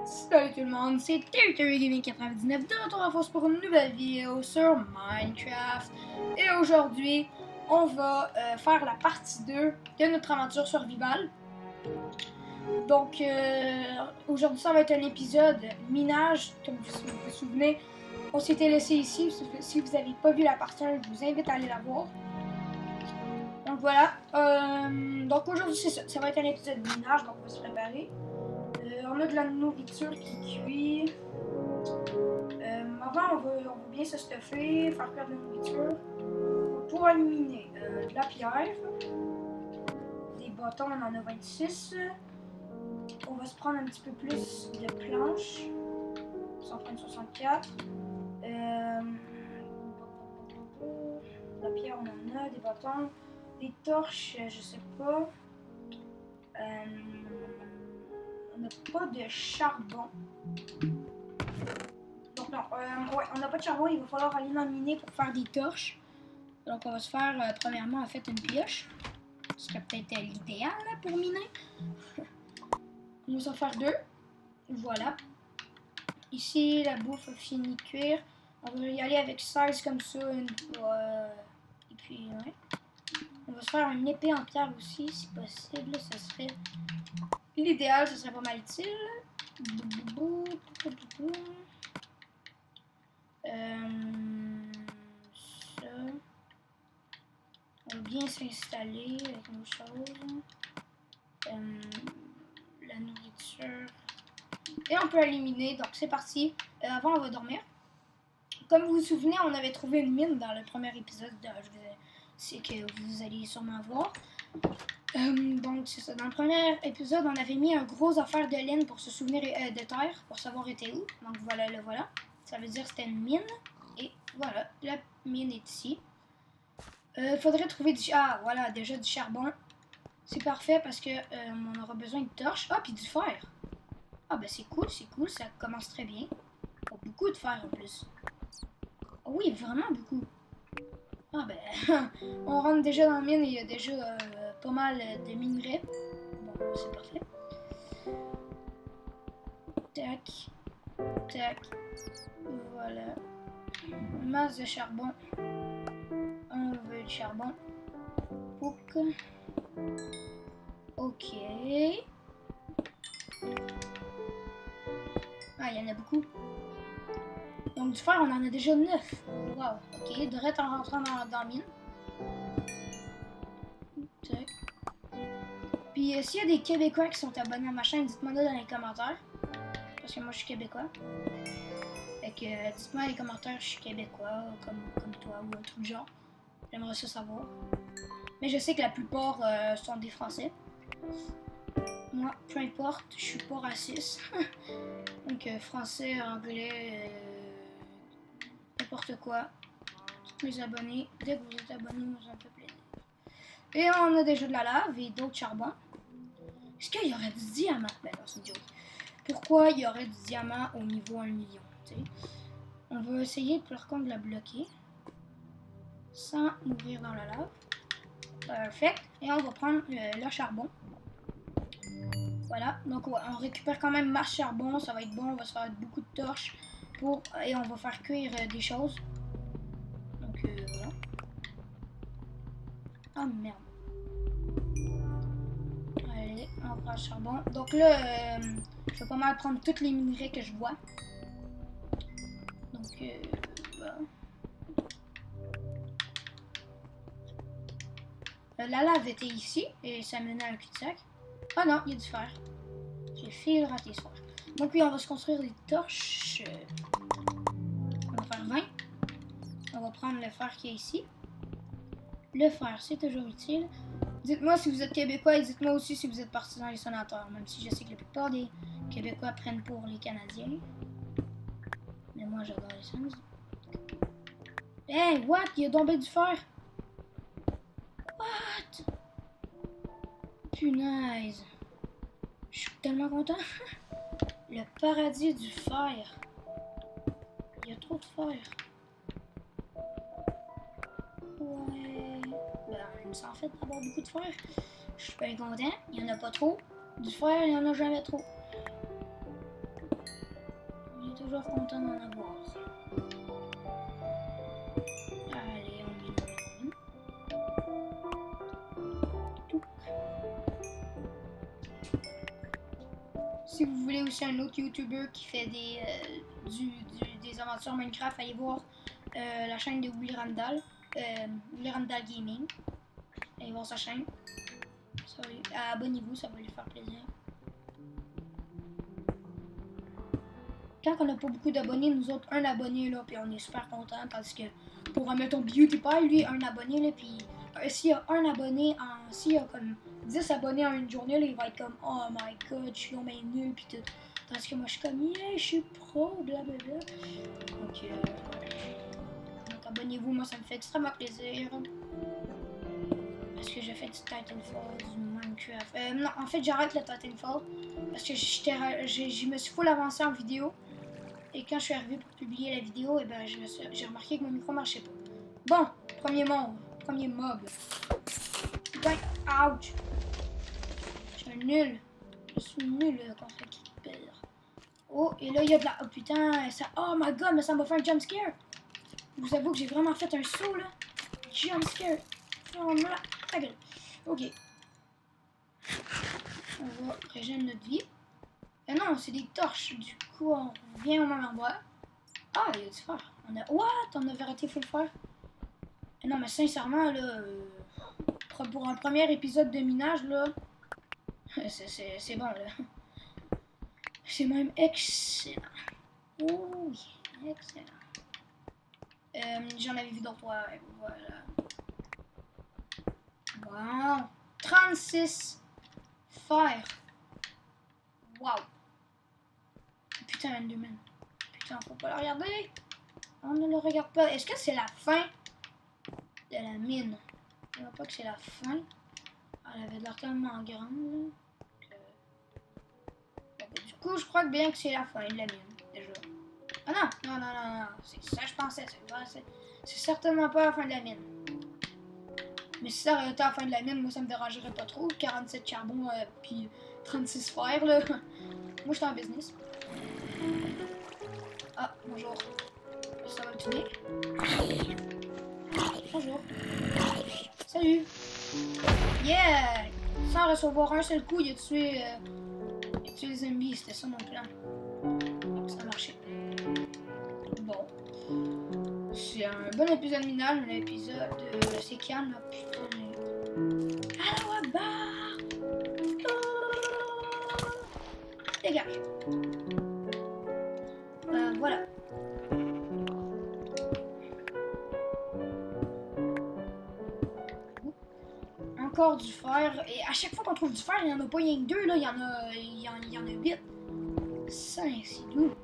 Salut tout le monde, c'est Territory Gaming 99 de retour en force pour une nouvelle vidéo sur Minecraft. Et aujourd'hui, on va faire la partie 2 de notre aventure survival. Donc, aujourd'hui, ça va être un épisode minage. Comme vous vous souvenez, on s'était laissé ici. Si vous n'avez pas vu la partie 1, je vous invite à aller la voir. Donc voilà. Donc aujourd'hui, ça va être un épisode minage, donc on va se préparer. On a de la nourriture qui cuit. Avant, on va bien se stuffer, faire cuire de la nourriture. Pour éliminer de la pierre, des bâtons, on en a 26. On va se prendre un petit peu plus de planches. On s'en prend 64. La pierre, on en a, des bâtons. Des torches, je sais pas. On n'a pas de charbon. Donc non, ouais, on n'a pas de charbon, il va falloir aller dans le miner pour faire des torches. Donc on va se faire premièrement en fait une pioche. Ce serait peut-être l'idéal pour miner. On va s'en faire deux. Voilà. Ici, la bouffe a fini de cuire. On va y aller avec 16 comme ça. Et puis, ouais. On va se faire une épée en pierre aussi, si possible. Ça serait l'idéal, ce serait pas mal utile. Ça. On va bien s'installer avec nos choses. La nourriture. Et on peut éliminer. Donc c'est parti. Avant, on va dormir. Comme vous vous souvenez, on avait trouvé une mine dans le premier épisode. C'est que vous allez sûrement voir. Donc c'est ça. Dans le premier épisode, on avait mis un gros affaire de laine pour se souvenir de terre, pour savoir était où. Donc voilà, le voilà. Ça veut dire que c'était une mine. Et voilà, la mine est ici. Il faudrait trouver du... Ah, voilà, déjà du charbon. C'est parfait parce que on aura besoin de torches. Ah, puis du fer. Ah, ben c'est cool, ça commence très bien. Oh, beaucoup de fer en plus. Oh, oui, vraiment beaucoup. Ah, ben, on rentre déjà dans la mine et il y a déjà pas mal de minerais. Bon, c'est parfait. Tac, tac, voilà. Masse de charbon. On veut du charbon. Pouc. Ok. Ah, il y en a beaucoup. Donc du fer, on en a déjà 9. Wow. Ok, direct en rentrant dans la mine. Tac. Puis s'il y a des Québécois qui sont abonnés à ma chaîne, dites-moi dans les commentaires. Parce que moi, je suis Québécois. Fait que dites-moi dans les commentaires, je suis Québécois, comme toi, ou un truc genre. J'aimerais ça savoir. Mais je sais que la plupart sont des Français. Moi, peu importe, je suis pas raciste. Donc, français, anglais, n'importe quoi. Tous mes abonnés, dès que vous êtes abonnés, moi, ça me fait plaisir. Et on a déjà de la lave et d'autres charbons. Est-ce qu'il y aurait du diamant? Ben non, c'est une joke. Pourquoi il y aurait du diamant au niveau 1 million? T'sais? On va essayer par contre de la bloquer sans mourir dans la lave. Parfait. Et on va prendre le charbon. Voilà. Donc on récupère quand même masse charbon. Ça va être bon. On va se faire beaucoup de torches. Et on va faire cuire des choses. Donc voilà. Ah merde. Allez, on prend le charbon. Donc là, je vais pas mal prendre tous les minerais que je vois. Donc voilà. La lave était ici et ça menait à un cul-de-sac. Ah non, il y a du fer. J'ai fait rater ce fer. Donc oui, on va se construire des torches. On va faire 20. On va prendre le fer qui est ici. Le fer, c'est toujours utile. Dites-moi si vous êtes Québécois et dites-moi aussi si vous êtes partisans des sénateurs. Même si je sais que la plupart des Québécois prennent pour les Canadiens. Mais moi, j'adore les Sens. Hey, what? Il y a tombé du fer. What? Punaise. Je suis tellement content. Le paradis du fer. Il y a trop de fer. Ouais. Ben, il me semble fait d'avoir beaucoup de fer. Je suis bien content. Il n'y en a pas trop. Du fer, il n'y en a jamais trop. On est toujours content d'en avoir. Allez, on met tout. Si vous voulez aussi un autre YouTuber qui fait des aventures Minecraft, allez voir la chaîne de Willy Randall Gaming. Allez voir sa chaîne. Abonnez-vous, ça va lui faire plaisir. Quand on n'a pas beaucoup d'abonnés, nous autres, un abonné, là, puis on est super contents parce que pour, mettons, PewDiePie, lui, un abonné, là, puis s'il y a un abonné, s'il y a comme 10 abonnés en une journée, là, il va être comme, oh my god, je suis non mais nul, puis tout. Parce que moi, je suis comme, yeah, je suis pro, blablabla. Donc, abonnez-vous, moi, ça me fait extrêmement plaisir. Parce que j'ai fait du Titanfall, du Minecraft. Non, en fait, j'arrête le Titanfall parce que je me suis full avancé en vidéo. Et quand je suis arrivée pour publier la vidéo, et ben, j'ai remarqué que mon micro marchait pas. Bon, premier mob. Putain, ouch. Je suis nul. Je suis nul contre le creeper. Oh, et là, il y a de la... Oh putain, ça... Oh my god, mais ça m'a fait un jump scare. Je vous avoue que j'ai vraiment fait un saut, là. Jump scare. Oh, là. Ta gueule. Ok. On va régénérer notre vie. Et non, c'est des torches. Du coup, on revient au même endroit. Ah, il y a du fer. What? On avait raté full fer? Et non, mais sincèrement, là, pour un premier épisode de minage, là, c'est bon, là. C'est même excellent. Oh, oui, excellent. J'en avais vu d'autres, ouais, voilà. Wow. 36 fer. Wow. Putain, Enderman. Putain, faut pas le regarder. On ne le regarde pas. Est-ce que c'est la fin de la mine? Je ne vois pas que c'est la fin. Elle avait l'air tellement grande. Que... Bon, ben, du coup, je crois que bien que c'est la fin de la mine, déjà. Ah non. C'est ça que je pensais. C'est certainement pas la fin de la mine. Mais si ça aurait été la fin de la mine, moi ça me dérangerait pas trop. 47 charbon puis 36 fer là. Moi j'étais en business. Ah, bonjour. Ça va tuer? Bonjour. Salut. Yeah! Sans recevoir un seul coup, il a tué les zombies. C'était ça mon plan. Ça a marché. Bon. C'est un bon épisode minage, un épisode assez calme. Là, putain. Allahu Akbar! Dégage. Voilà. Encore du fer. Et à chaque fois qu'on trouve du fer, il n'y en a pas rien que deux, là. Il y en a 8. Ça, c'est doux.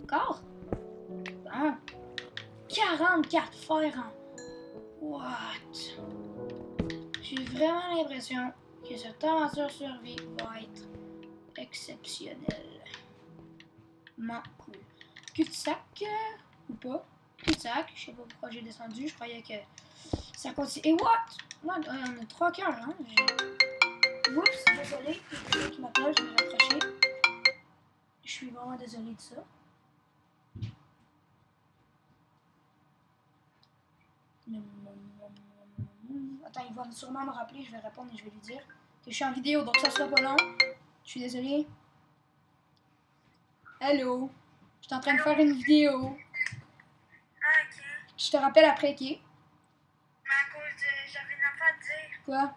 Encore? Bon. 44 fer en... What? J'ai vraiment l'impression que cette aventure survie va être exceptionnelle. Cool. Cul-de-sac ou pas? Cul-de-sac, je sais pas pourquoi j'ai descendu, je croyais que ça continue. Et what? On a 3 cœurs, hein? Oups, désolé, il y a quelqu'un qui m'appelle, je vais raccrocher. Je suis vraiment désolée de ça. Attends, il va sûrement me rappeler, je vais répondre et je vais lui dire que je suis en vidéo, donc ça sera pas long. Je suis désolée. Hello. Je suis en train de faire une vidéo. Ah, ok. Je te rappelle après, ok? Mais à cause de... J'avais une affaire à te dire. Quoi?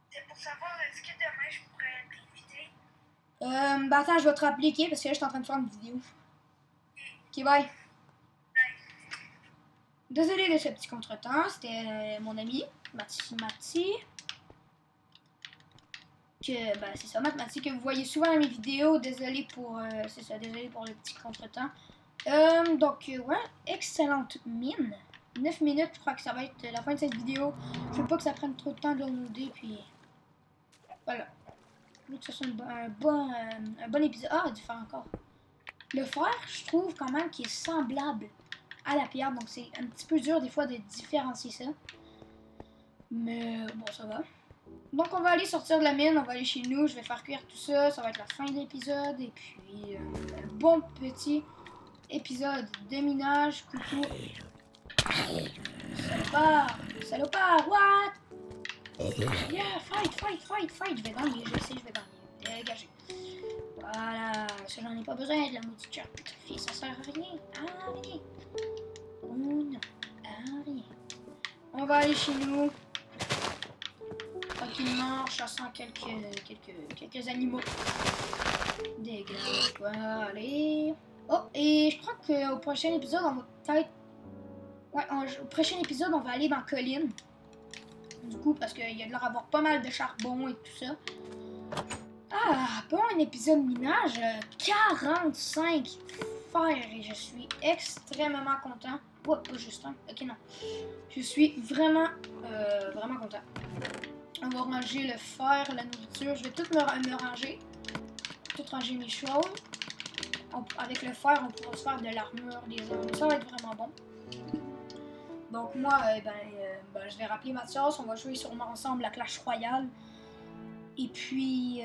C'est pour savoir, est-ce que demain je pourrais t'inviter? Bah attends, je vais te rappeler, ok? Parce que là, je suis en train de faire une vidéo. Ok, bye. Désolée de ce petit contretemps, c'était mon ami, Mati. Que, bah, c'est ça, Mati, que vous voyez souvent dans mes vidéos. Désolée pour, c'est ça, désolée pour le petit contretemps. Donc, ouais, excellente mine. 9 minutes, je crois que ça va être la fin de cette vidéo. Je veux pas que ça prenne trop de temps de l'uploader, puis voilà. Je veux que ce soit un bon épisode. Ah, du fer encore. Le fer, je trouve quand même qu'il est semblable à la pierre, donc c'est un petit peu dur des fois de différencier ça. Mais bon, ça va. Donc on va aller sortir de la mine, on va aller chez nous, je vais faire cuire tout ça, ça va être la fin de l'épisode. Et puis un bon petit épisode de minage, couteau. Salopard! Salopard! What? Yeah, fight! Je vais gagner, je sais, je vais gagner. Dégagez. Voilà, ça j'en ai pas besoin de la maudite charte pétrifiée, ça sert à rien. À rien. Oh non, à rien. On va aller chez nous. Tranquillement, chassant quelques animaux. Dégage, voilà, allez. Oh, et je crois qu'au prochain épisode, on va peut-être... Ouais, au prochain épisode, on va aller dans la colline. Du coup, parce qu'il y a de l'air d'avoir pas mal de charbon et tout ça. Ah, bon, un épisode minage. 45 fer et je suis extrêmement content. Oh, pas juste un. Ok, non. Je suis vraiment content. On va ranger le fer, la nourriture. Je vais tout me ranger. Tout ranger mes choses. Avec le fer, on pourra se faire de l'armure, des armes. Ça va être vraiment bon. Donc moi, je vais rappeler Mathias. On va jouer sûrement ensemble la Clash Royale. Et puis,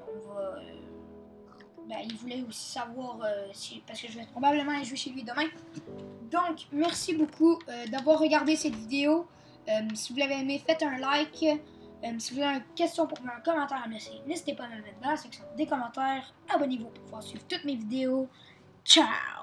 on va... il voulait aussi savoir parce que je vais probablement aller jouer chez lui demain. Donc, merci beaucoup d'avoir regardé cette vidéo. Si vous l'avez aimé, faites un like. Si vous avez une question pour moi, un commentaire à me laisser, n'hésitez pas à me le mettre dans la section des commentaires. Abonnez-vous pour pouvoir suivre toutes mes vidéos. Ciao!